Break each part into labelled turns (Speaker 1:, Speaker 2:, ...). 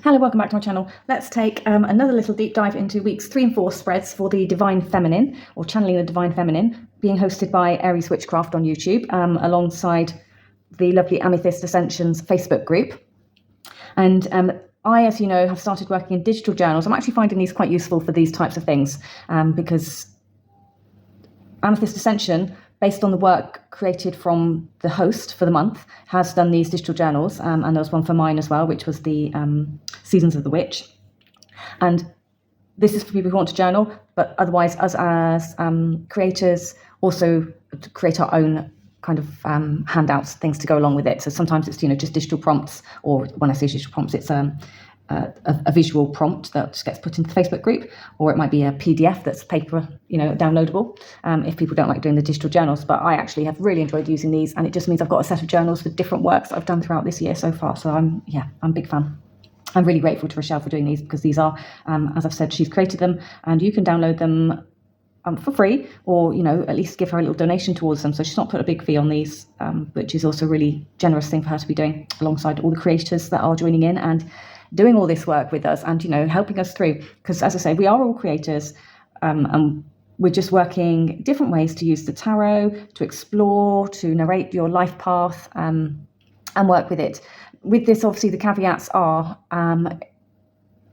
Speaker 1: Hello, welcome back to my channel. Let's take another little deep dive into weeks 3 and 4 spreads for the Divine Feminine, or Channeling the Divine Feminine, being hosted by Eries Witchcraft on YouTube, alongside the lovely Amethyst Ascension's Facebook group. And I, as you know, have started working in digital journals. I'm actually finding these quite useful for these types of things because Amethyst Ascension, based on the work created from the host for the month, has done these digital journals, and there was one for mine as well, which was the Seasons of the Witch. And this is for people who want to journal, but otherwise, us as creators also create our own kind of handouts, things to go along with it. So sometimes it's just digital prompts, or when I say digital prompts, it's a visual prompt that gets put into the Facebook group, or it might be a PDF that's paper, downloadable, if people don't like doing the digital journals. But I actually have really enjoyed using these, and it just means I've got a set of journals for different works that I've done throughout this year so far. So I'm a big fan. I'm really grateful to Rochelle for doing these, because these are, as I've said, she's created them, and you can download them for free, or at least give her a little donation towards them. So she's not put a big fee on these, which is also a really generous thing for her to be doing, alongside all the creators that are joining in and doing all this work with us, and helping us through. Because as I say, we are all creators, and we're just working different ways to use the tarot, to explore, to narrate your life path, and work with it. With this, obviously, the caveats are,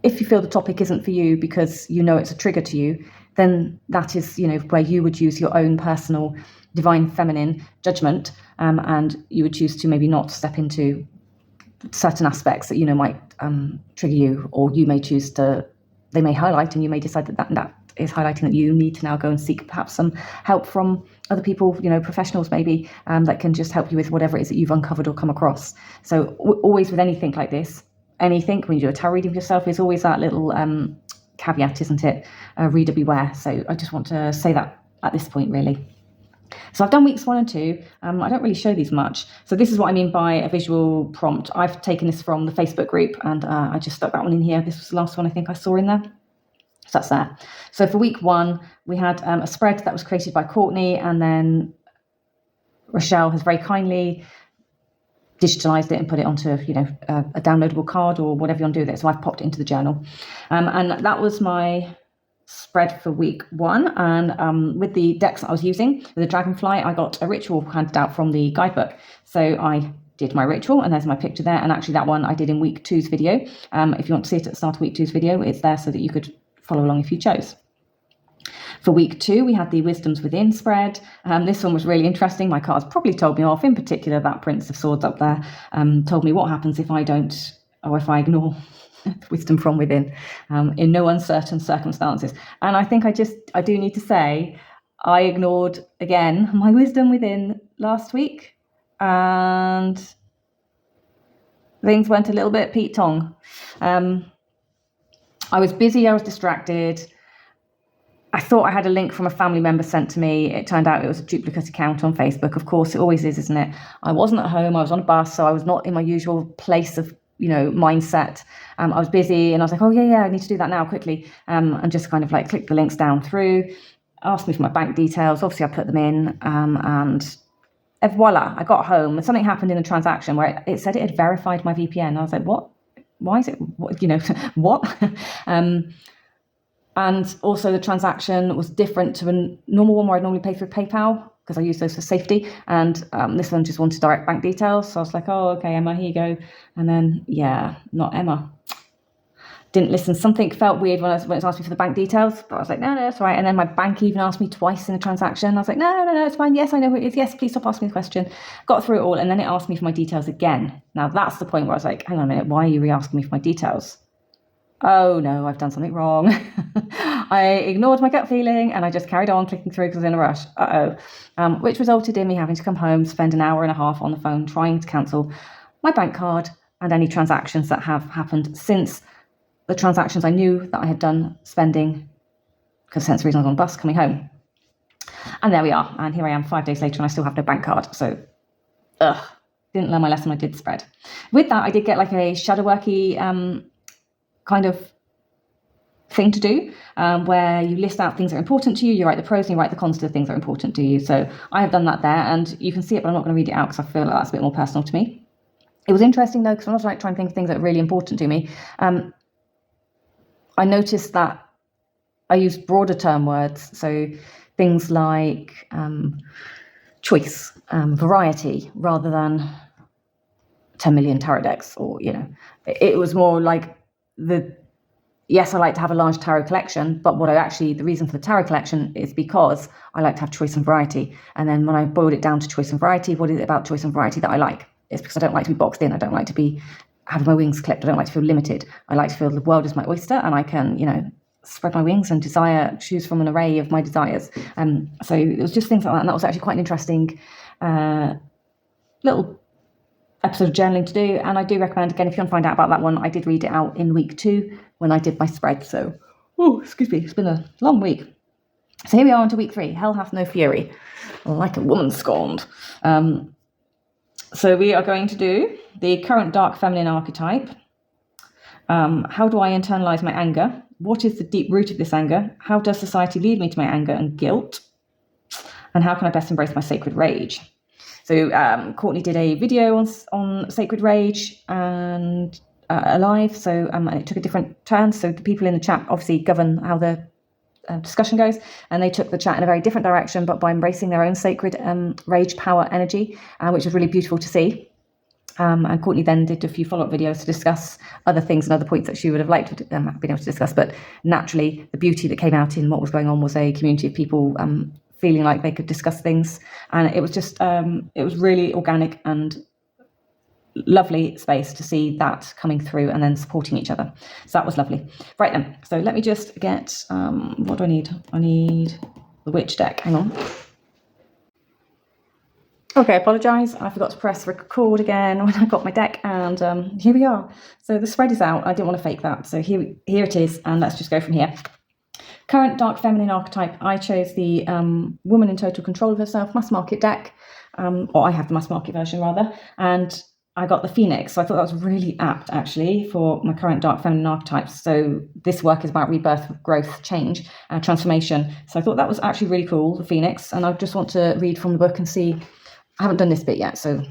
Speaker 1: if you feel the topic isn't for you because it's a trigger to you, then that is where you would use your own personal divine feminine judgment, and you would choose to maybe not step into certain aspects that might trigger you, or you may choose to, they may highlight, and you may decide that is highlighting that you need to now go and seek perhaps some help from other people, professionals maybe, that can just help you with whatever it is that you've uncovered or come across. So always with anything like this, when you do a tarot reading for yourself, is always that little caveat, isn't it? Reader beware. So I just want to say that at this point, really. So I've done weeks 1 and 2. I don't really show these much. So this is what I mean by a visual prompt. I've taken this from the Facebook group, and I just stuck that one in here. This was the last one I think I saw in there. So that's there. So for week 1, we had a spread that was created by Courtney, and then Rochelle has very kindly digitalized it and put it onto a downloadable card, or whatever you want to do with it. So I've popped it into the journal, and that was my spread for week 1. And with the decks that I was using, with the dragonfly, I got a ritual handed out from the guidebook. So I did my ritual, and there's my picture there. And actually that one I did in week 2's video. If you want to see it at the start of week 2's video, it's there so that you could follow along if you chose. For week 2, we had the Wisdoms Within spread. This one was really interesting. My cards probably told me off, in particular that Prince of Swords up there, told me what happens if I don't, or if I ignore wisdom from within, in no uncertain circumstances. And I think I do need to say, I ignored again my wisdom within last week, and things went a little bit Pete Tong. I was busy, I was distracted. I thought I had a link from a family member sent to me. It turned out it was a duplicate account on Facebook. Of course, it always is, isn't it? I wasn't at home, I was on a bus, so I was not in my usual place of mindset. I was busy, and I was like, oh yeah, I need to do that now quickly, and just kind of like click the links down through, asked me for my bank details. Obviously I put them in, and voila, I got home, and something happened in the transaction where it said it had verified my VPN. I was like, what? Why is it, what? And also the transaction was different to a normal one where I normally pay through PayPal, because I use those for safety. And this one just wanted direct bank details. So I was like, oh, okay, Emma, here you go. And then, yeah, not Emma. Didn't listen. Something felt weird when it asked me for the bank details, but I was like, no, it's all right. And then my bank even asked me twice in the transaction. I was like, no, it's fine. Yes, I know who it is. Yes, please stop asking me the question. Got through it all. And then it asked me for my details again. Now that's the point where I was like, hang on a minute, why are you re-asking me for my details? Oh no, I've done something wrong. I ignored my gut feeling, and I just carried on clicking through because I was in a rush. Which resulted in me having to come home, spend an hour and a half on the phone trying to cancel my bank card and any transactions that have happened since the transactions I knew that I had done spending, because hence the reason I was on the bus coming home. And there we are. And here I am 5 days later, and I still have no bank card. So, didn't learn my lesson. I did spread. With that, I did get like a shadow worky kind of thing to do, where you list out things that are important to you. You write the pros and you write the cons to the things that are important to you. So I have done that there, and you can see it, but I'm not going to read it out because I feel like that's a bit more personal to me. It was interesting though, because when I was like trying to think of things that are really important to me, I noticed that I used broader term words, so things like choice, variety, rather than 10 million tarot decks, or, you know, it was more like yes, I like to have a large tarot collection, but the reason for the tarot collection is because I like to have choice and variety. And then when I boiled it down to choice and variety, what is it about choice and variety that I like? It's because I don't like to be boxed in. I don't like to be having my wings clipped. I don't like to feel limited. I like to feel the world is my oyster, and I can, you know, spread my wings and choose from an array of my desires. So it was just things like that, and that was actually quite an interesting little episode of journaling to do. And I do recommend, again, if you want to find out about that one, I did read it out in week 2 when I did my spread. So, excuse me, it's been a long week. So here we are on to week 3. Hell hath no fury, like a woman scorned. So we are going to do the current dark feminine archetype. How do I internalize my anger? What is the deep root of this anger? How does society lead me to my anger and guilt? And how can I best embrace my sacred rage? So Courtney did a video on sacred rage and alive. So and it took a different turn. So the people in the chat obviously govern how the discussion goes, and they took the chat in a very different direction, but by embracing their own sacred rage, power, energy, which was really beautiful to see. And Courtney then did a few follow-up videos to discuss other things and other points that she would have liked to have been able to discuss. But naturally, the beauty that came out in what was going on was a community of people feeling like they could discuss things. And it was just, it was really organic and lovely space to see that coming through and then supporting each other. So that was lovely. Right then, so let me just get, what do I need? I need the witch deck. Hang on. Okay, I apologise. I forgot to press record again when I got my deck, and here we are. So the spread is out. I didn't want to fake that. So here it is, and let's just go from here. Current dark feminine archetype. I chose the woman in total control of herself mass market deck, or I have the mass market version rather, and I got the Phoenix. So I thought that was really apt actually for my current dark feminine archetypes. So this work is about rebirth, growth, change, transformation. So I thought that was actually really cool, the Phoenix, and I just want to read from the book and see. I haven't done this bit yet, so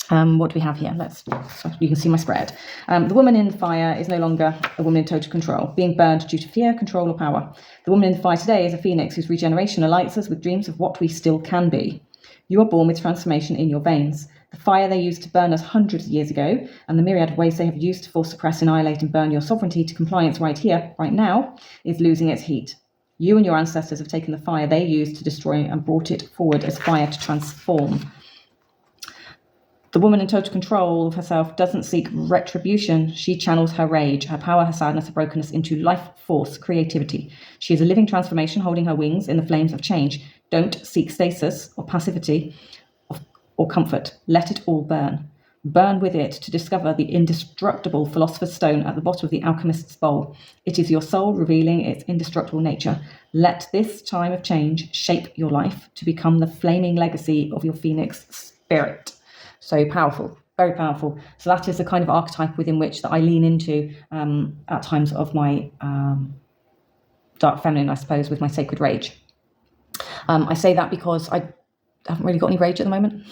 Speaker 1: what do we have here? So you can see my spread. The woman in fire is no longer a woman in total control, being burned due to fear, control, or power. The woman in fire today is a phoenix whose regeneration alights us with dreams of what we still can be. You are born with transformation in your veins. The fire they used to burn us hundreds of years ago, and the myriad of ways they have used to force, suppress, annihilate, and burn your sovereignty to compliance right here, right now, is losing its heat. You and your ancestors have taken the fire they used to destroy and brought it forward as fire to transform. The woman in total control of herself doesn't seek retribution. She channels her rage, her power, her sadness, her brokenness into life force, creativity. She is a living transformation holding her wings in the flames of change. Don't seek stasis or passivity or comfort. Let it all burn. Burn with it to discover the indestructible philosopher's stone at the bottom of the alchemist's bowl. It is your soul revealing its indestructible nature. Let this time of change shape your life to become the flaming legacy of your phoenix spirit. So powerful, very powerful. So that is the kind of archetype within which that I lean into at times of my dark feminine, I suppose, with my sacred rage. I say that because I haven't really got any rage at the moment.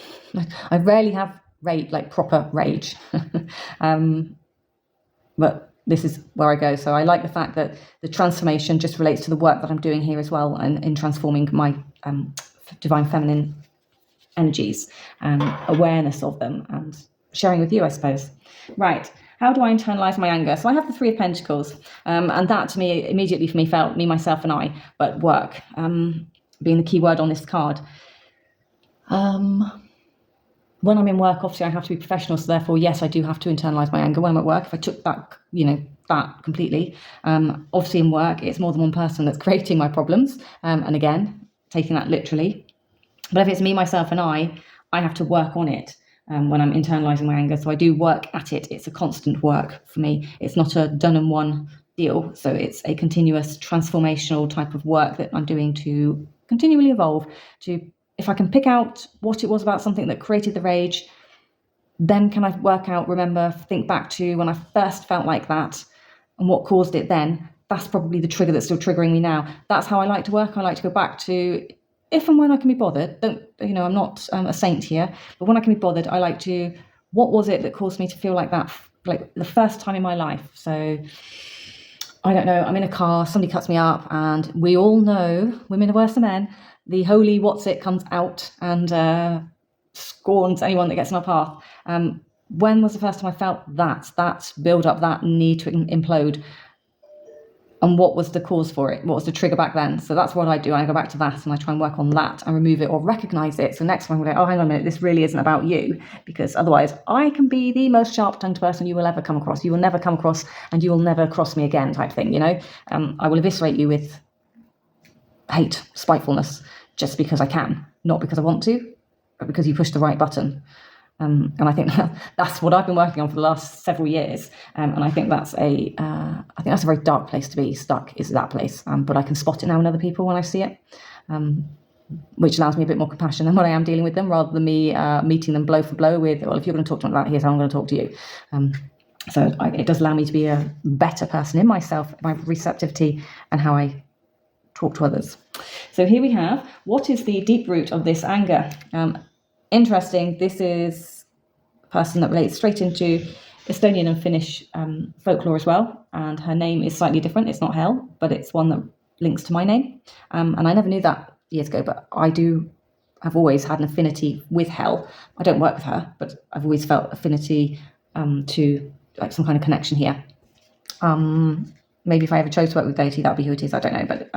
Speaker 1: I rarely have rage, like proper rage. But this is where I go. So I like the fact that the transformation just relates to the work that I'm doing here as well, and in transforming my divine feminine energies and awareness of them and sharing with you, I suppose. Right. How do I internalize my anger? So I have the Three of Pentacles, and that to me immediately for me felt me, myself, and I, but work being the key word on this card. When I'm in work, obviously I have to be professional, so therefore, yes, I do have to internalize my anger when I'm at work. If I took that, that completely, obviously in work, it's more than one person that's creating my problems, and again, taking that literally. But if it's me, myself, and I have to work on it when I'm internalizing my anger. So I do work at it. It's a constant work for me. It's not a done and one deal. So it's a continuous transformational type of work that I'm doing to continually evolve. If I can pick out what it was about something that created the rage, then can I work out, think back to when I first felt like that and what caused it then. That's probably the trigger that's still triggering me now. That's how I like to work. I like to go back to, if and when I can be bothered, I'm not a saint here, but when I can be bothered, I like to what was it that caused me to feel like that, like the first time in my life? So I don't know, I'm in a car, somebody cuts me up, and we all know, women are worse than men, the holy what's it comes out and scorns anyone that gets in our path. When was the first time I felt that build up, that need to implode? And what was the cause for it? What was the trigger back then? So that's what I do. I go back to that and I try and work on that and remove it or recognize it. So next time I'm like, oh, hang on a minute, this really isn't about you, because otherwise I can be the most sharp-tongued person you will ever come across. You will never come across and you will never cross me again type thing, you know? I will eviscerate you with hate, spitefulness, just because I can, not because I want to, but because you pushed the right button. And I think that's what I've been working on for the last several years. And I think that's a very dark place to be stuck, is that place. But I can spot it now in other people when I see it, which allows me a bit more compassion than when I am dealing with them, rather than me meeting them blow for blow with, well, if you're going to talk to me about that, here's how I'm going to talk to you. It does allow me to be a better person in myself, my receptivity, and how I talk to others. So here we have, what is the deep root of this anger? Interesting, this is a person that relates straight into Estonian and Finnish folklore as well, and her name is slightly different. It's not Hel, but it's one that links to my name, and I never knew that years ago, but I've always had an affinity with Hel. I don't work with her, but I've always felt affinity to like some kind of connection here. Maybe if I ever chose to work with deity, that would be who it is. I don't know, but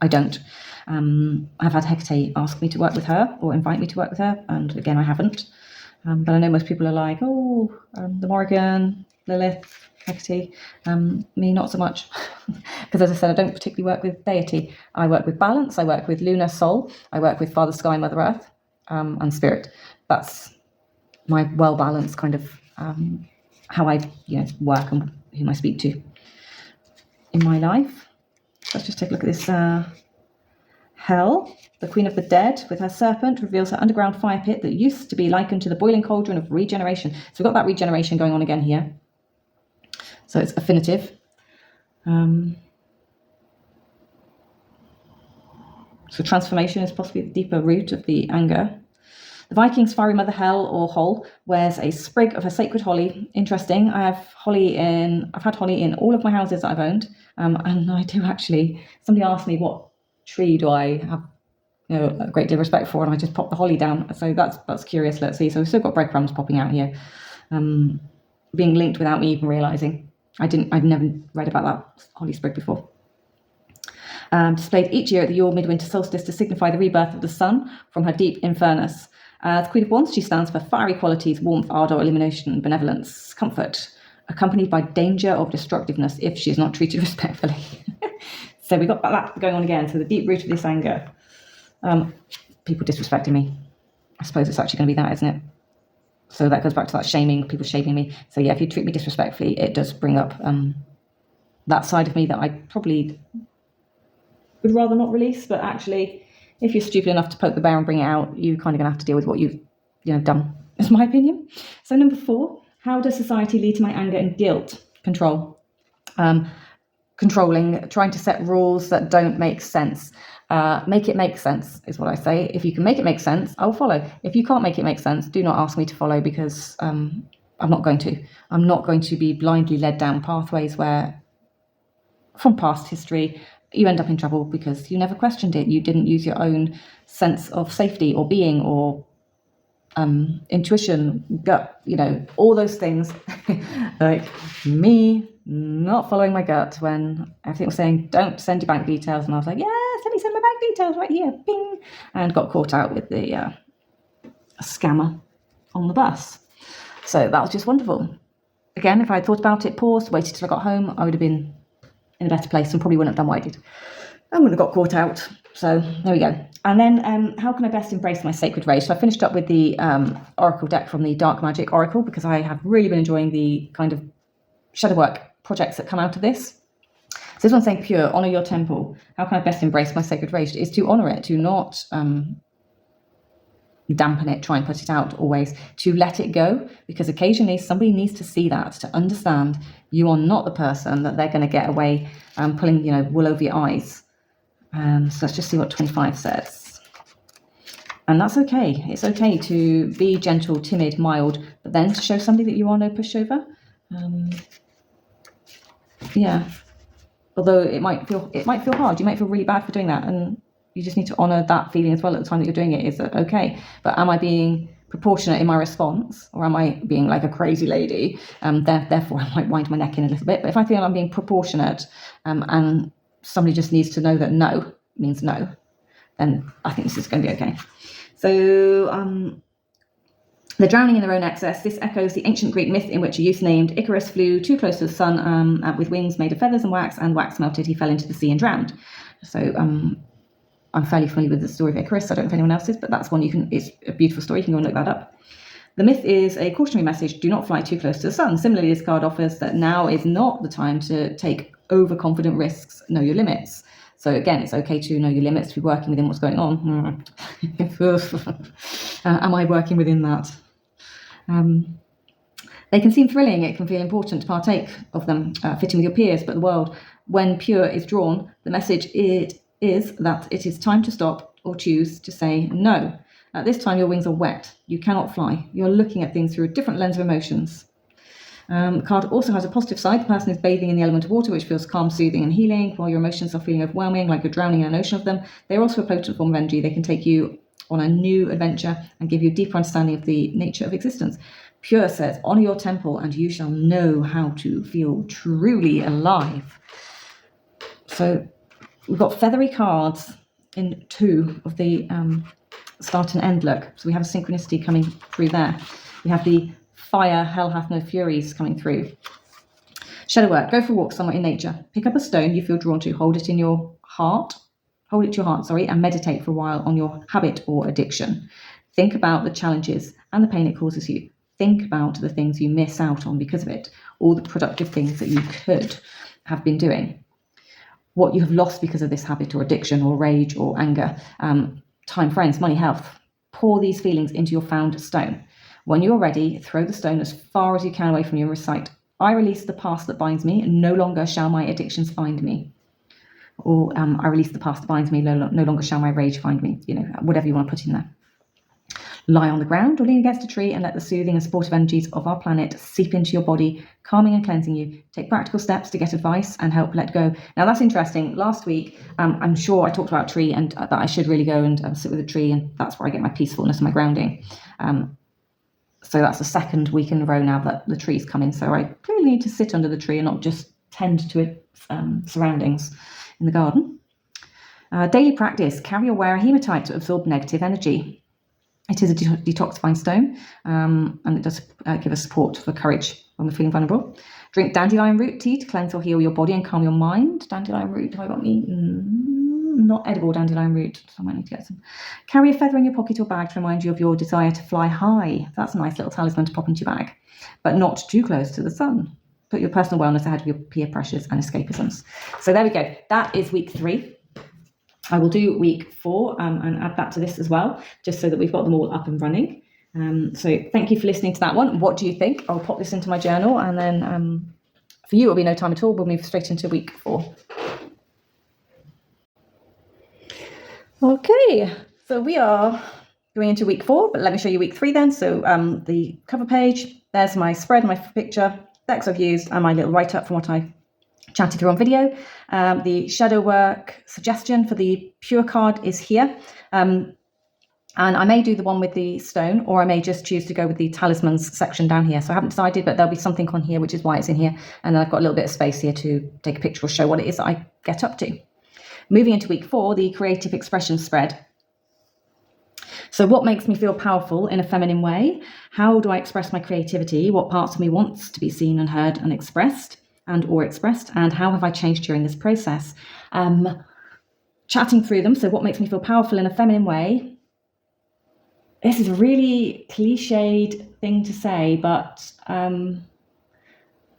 Speaker 1: I don't. I've had Hecate ask me to work with her or invite me to work with her, and again, I haven't. But I know most people are like, the Morrigan, Lilith, Hecate. Me, not so much. Because as I said, I don't particularly work with deity. I work with balance, I work with lunar soul, I work with Father Sky, Mother Earth, and Spirit. That's my well-balanced kind of how I work and whom I speak to in my life. Let's just take a look at this. Hel, the queen of the dead, with her serpent, reveals her underground fire pit that used to be likened to the boiling cauldron of regeneration. So we've got that regeneration going on again here. So it's affinitive. So transformation is possibly the deeper root of the anger. The Viking's fiery mother Hel, or Hol, wears a sprig of her sacred holly. Interesting. I've had holly in all of my houses that I've owned, and I do actually. Somebody asked me what tree do I have, a great deal of respect for, and I just popped the holly down. So that's curious. Let's see. So we've still got breadcrumbs popping out here, being linked without me even realizing. I'd never read about that holly sprig before. Displayed each year at the Yule midwinter solstice to signify the rebirth of the sun from her deep infernus. As Queen of Wands, she stands for fiery qualities, warmth, ardour, illumination, benevolence, comfort, accompanied by danger of destructiveness if she is not treated respectfully. So we got that going on again. So the deep root of this anger, people disrespecting me. I suppose it's actually going to be that, isn't it? So that goes back to that shaming, people shaming me. So yeah, if you treat me disrespectfully, it does bring up that side of me that I probably would rather not release, but actually, if you're stupid enough to poke the bear and bring it out, you're kind of going to have to deal with what you've done, is my opinion. So number 4, how does society lead to my anger and guilt? Control. Controlling, trying to set rules that don't make sense. Make it make sense is what I say. If you can make it make sense, I'll follow. If you can't make it make sense, do not ask me to follow, because I'm not going to. I'm not going to be blindly led down pathways where, from past history, you end up in trouble because you never questioned it. You didn't use your own sense of safety or being or intuition, gut, all those things. Like me not following my gut when everything was saying, don't send your bank details. And I was like, yes, let me send my bank details right here. Bing. And got caught out with the scammer on the bus. So that was just wonderful. Again, if I had thought about it, paused, waited till I got home, I would have been in a better place and probably wouldn't have done what I did. I wouldn't have got caught out. So there we go. And then how can I best embrace my sacred rage? So I finished up with the Oracle deck from the Dark Magic Oracle, because I have really been enjoying the kind of shadow work projects that come out of this. So this one's saying, pure, honour your temple. How can I best embrace my sacred rage? Is to honour it, to not dampen it, try and put it out always, to let it go, because occasionally somebody needs to see that, to understand you are not the person that they're going to get away pulling wool over your eyes. So let's just see what 25 says. And that's okay. It's okay to be gentle, timid, mild, but then to show somebody that you are no pushover. Yeah. Although it might feel hard. You might feel really bad for doing that, and you just need to honour that feeling as well at the time that you're doing it. Is that okay? But am I being proportionate in my response, or am I being like a crazy lady? Therefore, I might wind my neck in a little bit. But if I feel I'm being proportionate, and somebody just needs to know that no means no, then I think this is going to be okay. So the drowning in their own excess. This echoes the ancient Greek myth in which a youth named Icarus flew too close to the sun with wings made of feathers and wax melted. He fell into the sea and drowned. So I'm fairly familiar with the story of Icarus. I don't know if anyone else is, but that's one it's a beautiful story. You can go and look that up. The myth is a cautionary message: do not fly too close to the sun. Similarly, this card offers that now is not the time to take overconfident risks. Know your limits. So again, it's okay to know your limits, to be working within what's going on. Am I working within that? They can seem thrilling. It can feel important to partake of them, fitting with your peers. But the world, when pure, is drawn. The message is that it is time to stop or choose to say no. At this time, your wings are wet. You cannot fly. You're looking at things through a different lens of emotions. The card also has a positive side. The person is bathing in the element of water, which feels calm, soothing, and healing, while your emotions are feeling overwhelming, like you're drowning in an ocean of them. They're also a potent form of energy. They can take you on a new adventure and give you a deeper understanding of the nature of existence. Pure says, honor your temple and you shall know how to feel truly alive. So we've got feathery cards in 2 of the start and end look. So we have a synchronicity coming through there. We have the fire, hell hath no furies coming through. Shadow work, go for a walk somewhere in nature. Pick up a stone you feel drawn to, hold it to your heart, and meditate for a while on your habit or addiction. Think about the challenges and the pain it causes you. Think about the things you miss out on because of it, all the productive things that you could have been doing, what you have lost because of this habit or addiction or rage or anger, time, friends, money, health. Pour these feelings into your found stone. When you're ready, throw the stone as far as you can away from you and recite, I release the past that binds me, and no longer shall my addictions find me. Or I release the past that binds me, no longer shall my rage find me. Whatever you want to put in there. Lie on the ground or lean against a tree and let the soothing and supportive energies of our planet seep into your body, calming and cleansing you. Take practical steps to get advice and help let go. Now that's interesting. Last week, I'm sure I talked about a tree and that I should really go and sit with a tree, and that's where I get my peacefulness and my grounding. So that's the 2nd week in a row now that the trees come in. So I clearly need to sit under the tree and not just tend to its surroundings in the garden. Daily practice, carry or wear a hematite to absorb negative energy. It is a detoxifying stone, and it does give us support for courage when we're feeling vulnerable. Drink dandelion root tea to cleanse or heal your body and calm your mind. Dandelion root, have I got any? Not edible dandelion root, so I might need to get some. Carry a feather in your pocket or bag to remind you of your desire to fly high. That's a nice little talisman to pop into your bag, but not too close to the sun. Put your personal wellness ahead of your peer pressures and escapisms. So there we go. That is week 3. I will do week 4 and add that to this as well, just so that we've got them all up and running. So thank you for listening to that one. What do you think? I'll pop this into my journal, and then for you, it'll be no time at all. We'll move straight into week 4. Okay, so we are going into week 4, but let me show you week 3 then. So the cover page, there's my spread, my picture, decks I've used, and my little write-up from what I chatted through on video. The shadow work suggestion for the pure card is here. And I may do the one with the stone, or I may just choose to go with the talismans section down here. So I haven't decided, but there'll be something on here, which is why it's in here. And then I've got a little bit of space here to take a picture or show what it is that I get up to. Moving into week 4, the creative expression spread. So what makes me feel powerful in a feminine way? How do I express my creativity? What parts of me wants to be seen and heard and expressed? And how have I changed during this process? Chatting through them. So what makes me feel powerful in a feminine way? This is a really cliched thing to say, but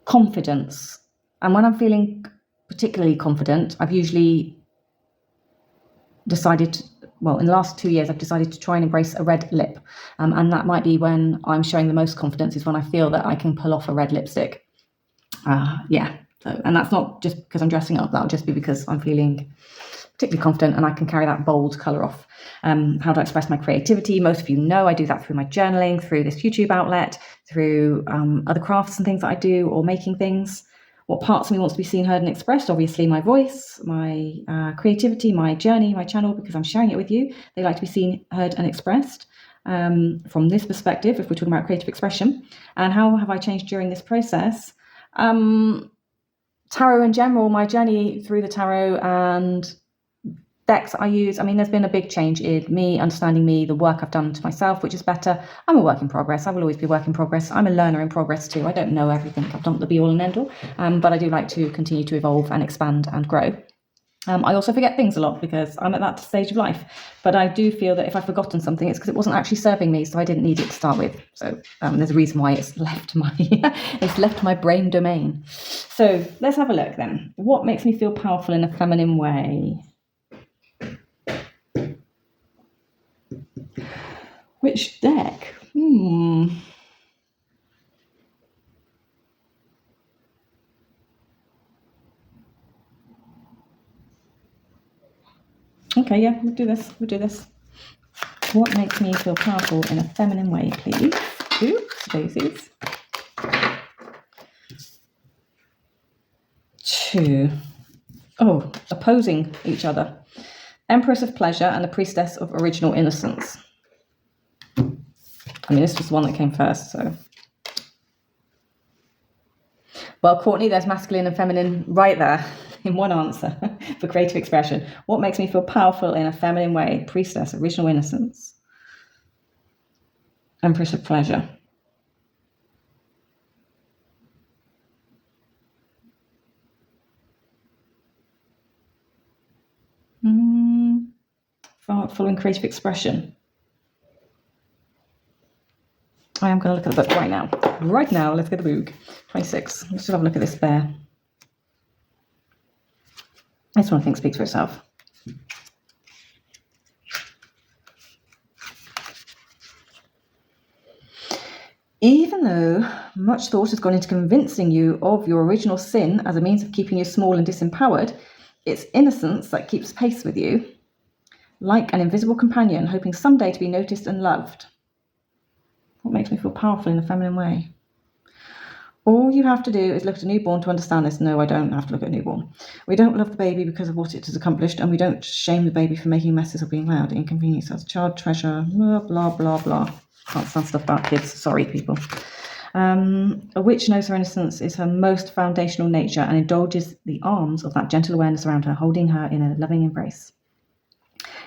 Speaker 1: confidence. And when I'm feeling particularly confident, I've usually decided, in the last 2 years, I've decided to try and embrace a red lip. And that might be when I'm showing the most confidence, is when I feel that I can pull off a red lipstick. So, and that's not just because I'm dressing up, that'll just be because I'm feeling particularly confident, and I can carry that bold colour off. How do I express my creativity? Most of you know I do that through my journaling, through this YouTube outlet, through other crafts and things that I do, or making things. What parts of me wants to be seen, heard and expressed? Obviously my voice, my creativity, my journey, my channel, because I'm sharing it with you. They like to be seen, heard and expressed. From this perspective, if we're talking about creative expression. And how have I changed during this process? Tarot in general, my journey through the tarot and decks I use, I mean, there's been a big change in me, understanding me, the work I've done to myself, which is better. I'm a work in progress. I will always be a work in progress. I'm a learner in progress too. I don't know everything. I've done the be all and end all, but I do like to continue to evolve and expand and grow. I also forget things a lot because I'm at that stage of life, but I do feel that if I've forgotten something, it's because it wasn't actually serving me, so I didn't need it to start with. So there's a reason why it's left my brain domain. So let's have a look then. What makes me feel powerful in a feminine way? Which deck? Okay, yeah, we'll do this. What makes me feel powerful in a feminine way, please? Oops, daisies. 2. Oh, opposing each other. Empress of Pleasure and the Priestess of Original Innocence. I mean, this was the one that came first, so. Well, Courtney, there's masculine and feminine right there in one answer for creative expression. What makes me feel powerful in a feminine way? Priestess, Original Innocence. Empress of Pleasure. Following creative expression. I am going to look at the book right now. Right now, let's get the book. 26. Let's just have a look at this bear. This one I think speaks for itself. Even though much thought has gone into convincing you of your original sin as a means of keeping you small and disempowered, it's innocence that keeps pace with you, like an invisible companion, hoping someday to be noticed and loved. What makes me feel powerful in a feminine way? All you have to do is look at a newborn to understand this. No, I don't have to look at a newborn. We don't love the baby because of what it has accomplished, and we don't shame the baby for making messes or being loud, inconvenience as a child, treasure, blah, blah, blah, blah. Can't stand stuff about kids. Sorry, people. A witch knows her innocence is her most foundational nature and indulges the arms of that gentle awareness around her, holding her in a loving embrace.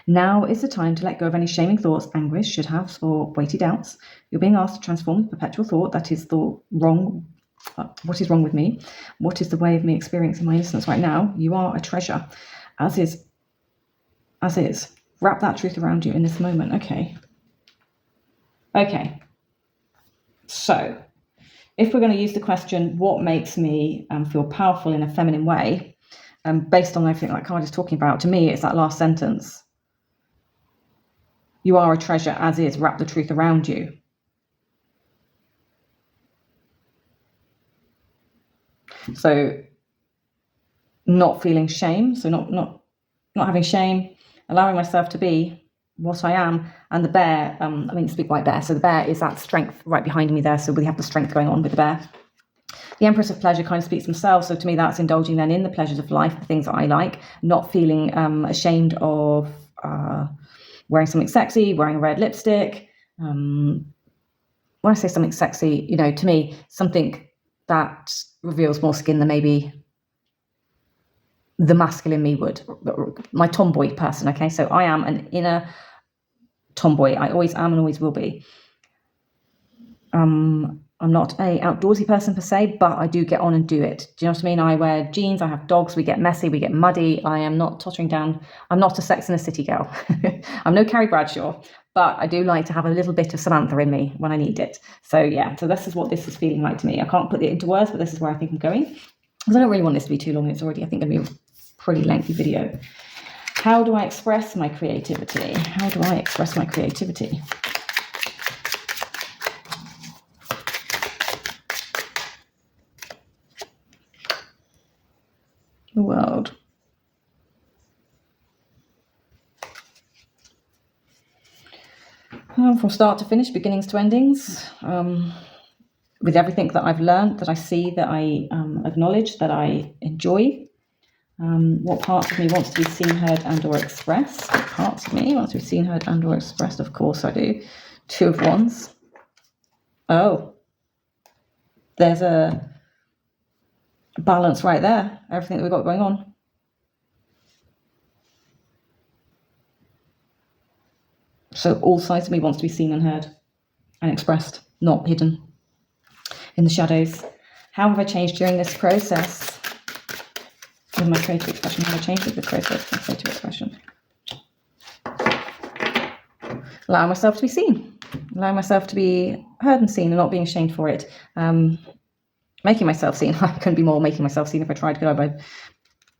Speaker 1: Now is the time to let go of any shaming thoughts, anguish, should have, or weighty doubts. You're being asked to transform the perpetual thought that is thought wrong. What is wrong with me? What is the way of me experiencing my innocence right now? You are a treasure. As is. Wrap that truth around you in this moment. Okay. So, if we're going to use the question, what makes me feel powerful in a feminine way, based on everything that Card is talking about, to me, it's that last sentence. You are a treasure, as is. Wrap the truth around you. So, not feeling shame. So, not having shame, allowing myself to be what I am. And the bear, it's a big white bear. So the bear is that strength right behind me there. So we have the strength going on with the bear. The Empress of Pleasure kind of speaks themselves. So to me, that's indulging then in the pleasures of life, the things that I like, not feeling ashamed of wearing something sexy, wearing a red lipstick. When I say something sexy, to me, something that reveals more skin than maybe the masculine me would, my tomboy person. Okay, so I am an inner tomboy. I always am and always will be. I'm not a outdoorsy person per se, but I do get on and do it. Do you know what I mean? I wear jeans, I have dogs, we get messy, we get muddy. I am not tottering down. I'm not a Sex and the City girl. I'm no Carrie Bradshaw, but I do like to have a little bit of Samantha in me when I need it. So yeah, so this is what this is feeling like to me. I can't put it into words, but this is where I think I'm going. Because I don't really want this to be too long. It's already, I think, going to be a pretty lengthy video. How do I express my creativity? The world. From start to finish, beginnings to endings, with everything that I've learned, that I see, that I acknowledge, that I enjoy. What parts of me wants to be seen, heard, and or expressed? What parts of me wants to be seen, heard, and or expressed? Of course I do. Two of Wands. Oh, there's a balance right there. Everything that we've got going on. So all sides of me wants to be seen and heard and expressed, not hidden in the shadows. How have I changed during this process? With my creative expression, how have I changed with the process of creative expression? Allowing myself to be seen, allowing myself to be heard and seen and not being ashamed for it. Making myself seen. I couldn't be more making myself seen if I tried, could I, by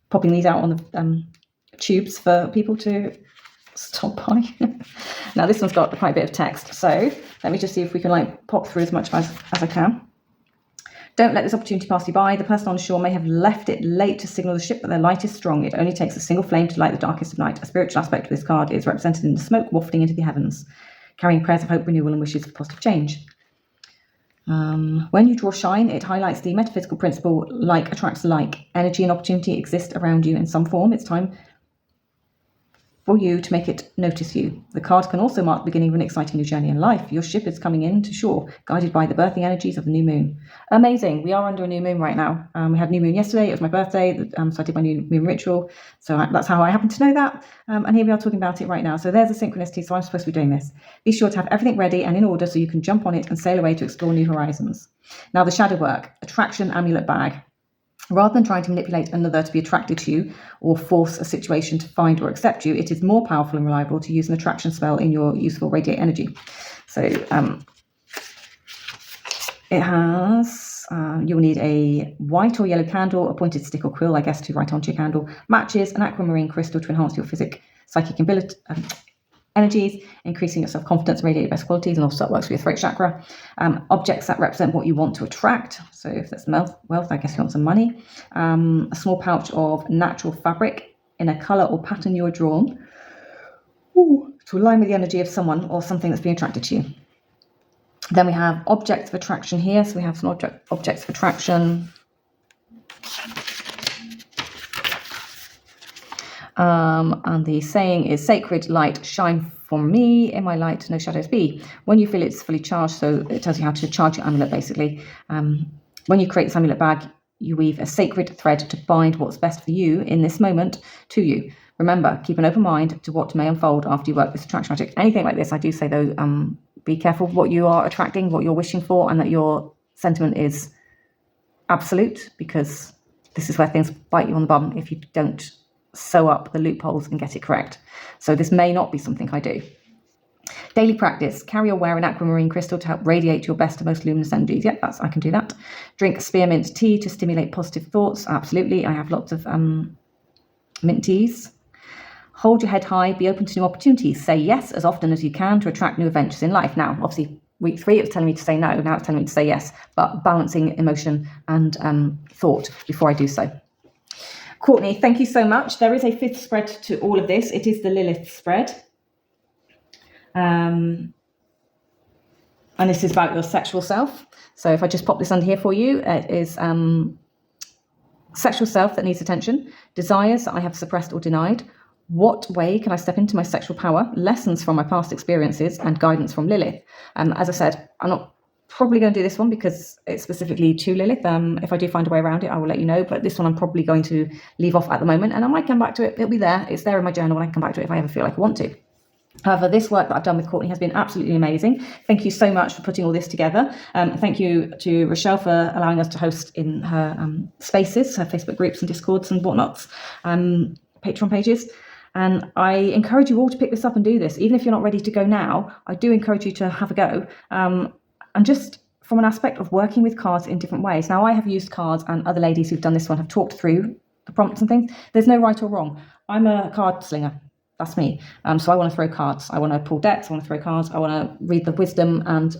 Speaker 1: popping these out on the tubes for people to stop by. Now this one's got quite a bit of text, so let me just see if we can like pop through as much as I can. Don't let this opportunity pass you by. The person on shore may have left it late to signal the ship, but their light is strong. It only takes a single flame to light the darkest of night. A spiritual aspect of this card is represented in the smoke wafting into the heavens, carrying prayers of hope, renewal, and wishes for positive change. When you draw shine, it highlights the metaphysical principle like attracts like. Energy and opportunity exist around you in some form. It's time for you to make it notice you. The card can also mark the beginning of an exciting new journey in life. Your ship is coming in to shore, guided by the birthing energies of the new moon. Amazing. We are under a new moon right now. We had new moon yesterday. It was my birthday, so I did my new moon ritual. So that's how I happen to know that. And here we are talking about it right now. So there's a synchronicity. So I'm supposed to be doing this. Be sure to have everything ready and in order so you can jump on it and sail away to explore new horizons. Now the shadow work, attraction amulet bag. Rather than trying to manipulate another to be attracted to you or force a situation to find or accept you, it is more powerful and reliable to use an attraction spell in your useful radiate energy. So it has, you'll need a white or yellow candle, a pointed stick or quill, I guess, to write onto your candle, matches, an aquamarine crystal to enhance your psychic ability, energies, increasing your self-confidence, radiate best qualities, and also that works with your throat chakra. Objects that represent what you want to attract. So if that's wealth, I guess you want some money. A small pouch of natural fabric in a colour or pattern you are drawn to align with the energy of someone or something that's being attracted to you. Then we have objects of attraction here. So we have some objects of attraction. And the saying is, sacred light shine for me, in my light no shadows be. When you feel it's fully charged, so it tells you how to charge your amulet basically. When you create this amulet bag, you weave a sacred thread to bind what's best for you in this moment to you. Remember, keep an open mind to what may unfold after you work this attraction magic. Anything like this, I do say though, be careful what you are attracting, what you're wishing for, and that your sentiment is absolute, because this is where things bite you on the bum if you don't sew up the loopholes and get it correct. So this may not be something I do. Daily practice. Carry or wear an aquamarine crystal to help radiate your best and most luminous energies. Yep, I can do that. Drink spearmint tea to stimulate positive thoughts. Absolutely. I have lots of mint teas. Hold your head high. Be open to new opportunities. Say yes as often as you can to attract new adventures in life. Now, obviously, week 3, it was telling me to say no. Now it's telling me to say yes. But balancing emotion and thought before I do so. Courtney, thank you so much. There is a 5th spread to all of this. It is the Lilith spread. And this is about your sexual self. So if I just pop this under here for you, it is sexual self that needs attention, desires that I have suppressed or denied. What way can I step into my sexual power? Lessons from my past experiences and guidance from Lilith. As I said, I'm not probably going to do this one because it's specifically to Lilith. If I do find a way around it, I will let you know. But this one I'm probably going to leave off at the moment, and I might come back to it. It'll be there. It's there in my journal, and I can come back to it if I ever feel like I want to. However, this work that I've done with Courtney has been absolutely amazing. Thank you so much for putting all this together. Thank you to Rochelle for allowing us to host in her spaces, her Facebook groups and Discords and whatnots, Patreon pages. And I encourage you all to pick this up and do this. Even if you're not ready to go now, I do encourage you to have a go. And just from an aspect of working with cards in different ways. Now, I have used cards, and other ladies who've done this one have talked through the prompts and things. There's no right or wrong. I'm a card slinger. That's me. So I want to throw cards. I want to pull decks. I want to throw cards. I want to read the wisdom. And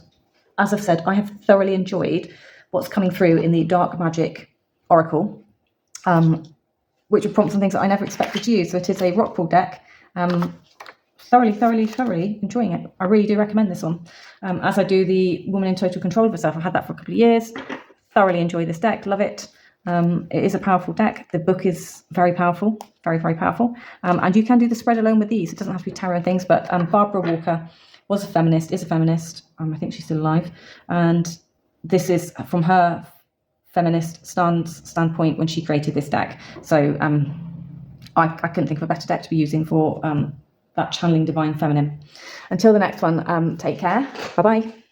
Speaker 1: as I've said, I have thoroughly enjoyed what's coming through in the Dark Magic Oracle, which would prompt some things that I never expected to use. So it is a rock pull deck, thoroughly enjoying it. I really do recommend this one. As I do the Woman in Total Control of Herself. I've had that for a couple of years. Thoroughly enjoy this deck. Love it. It is a powerful deck. The book is very powerful, very powerful. And you can do the spread alone with these. It doesn't have to be tarot and things, but Barbara Walker was a feminist, is a feminist. I think she's still alive. And this is from her feminist standpoint when she created this deck. So I couldn't think of a better deck to be using for that channeling divine feminine. Until the next one, take care. Bye-bye.